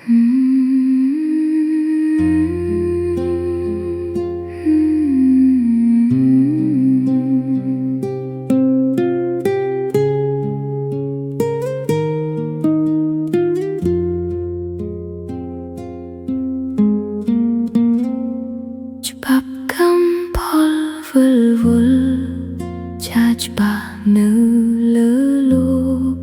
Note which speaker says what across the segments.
Speaker 1: ច្បាប់កម្មផលវិលវល់ចាច្បាស់នៅលើលោក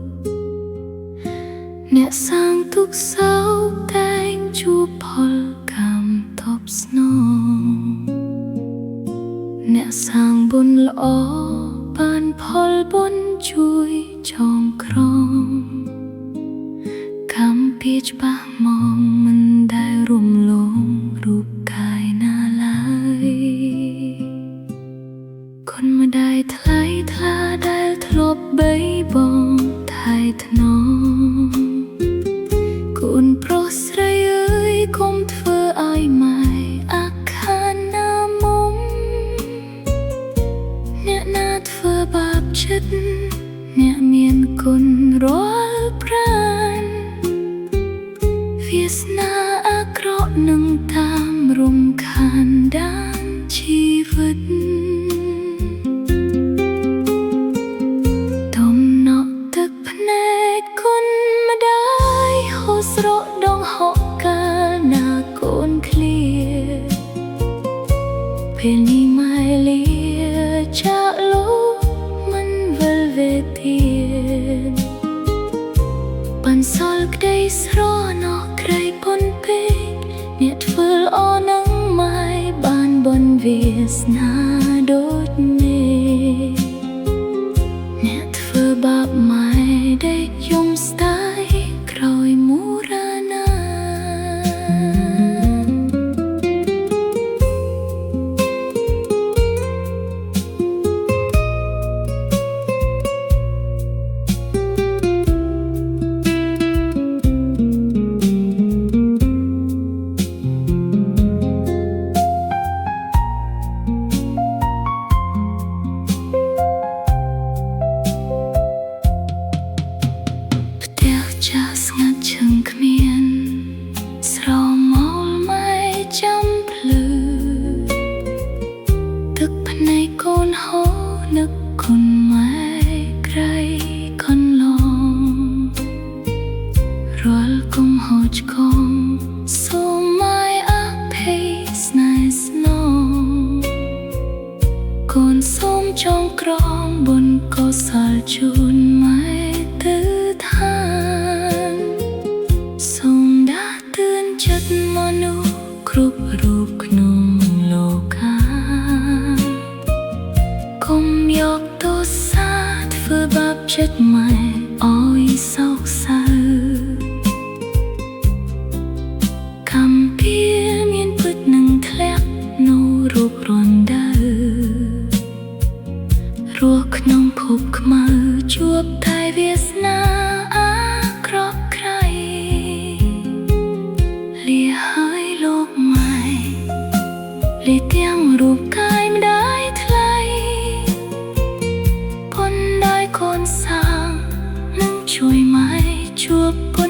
Speaker 1: អ្នកសាងទុកសោកតែងជួបផលកម្មតបស្នងអ្នកសាងបុណ្យល្អបានផលបុណ្យជួយចងក្រងកម្មពីច្បាស់មងមិនដែលរំលងរូបកាយណាឡើយคนម្ដាយថ្លៃថ្លាដែលធ្លាប់បីបងថែថ្នមកូនប្រុសស្រីអើយកុំធ្វើឲ្យម៉ែអាខានណាមុំអ្នកណាធ្វើបាបចិត្តអ្នកមានគុណរាល់ប្រានវាសនាអាក្រក់នឹងតាមរំខានដានជីវិតទំនក់ទឹកភ្នែកគុណម្ដាយហូរស្រកដងហក់កាលណាកូនឃ្លាពេលនេះម៉ែលាចាក់លោកមិនវិលវេទៀតបានសល់ក្ដីស្រណោះក្រៃពន់ពេកអ្នកធ្វើល្អនឹងម៉ែបានបនវាសនាដូចនេះអ្នកធ្វើបាបម៉ែได้យំស្ដាយក្រោយមូរាណាចាស់ស្ងាត់ឈឹងគ្មានស្រមោលម៉ែចាំភ្លឺទឹកភ្នែកកូនហូរនឹកគុណម៉ែក្រៃកន្លងរាល់គុំហូរឆ្កងសូមម៉ែអភ័យស្នេហ៍ស្នងកូនសូមចងក្រងបុណ្យកុសលជូនម៉ែទៅថាសូមដាស់តឿនចិត្តមនុស្សគ្រប់រូបក្នុងលោកាកុំយកទោសាធ្វើបាបចិត្តម៉ែឲ្យសោកសៅកម្មពៀមានពិតនឹងធ្លាក់នៅរូបរំដៅរស់ក្នុងភពខ្មៅជួបតែវាសនាអាក្រក់ក្រៃលាហើយលោកម៉ែលាទាំងរូបកាយម្ដាយថ្លៃប៉ុន្តែកូនសាងនឹងជួយម៉ែជួបគុណ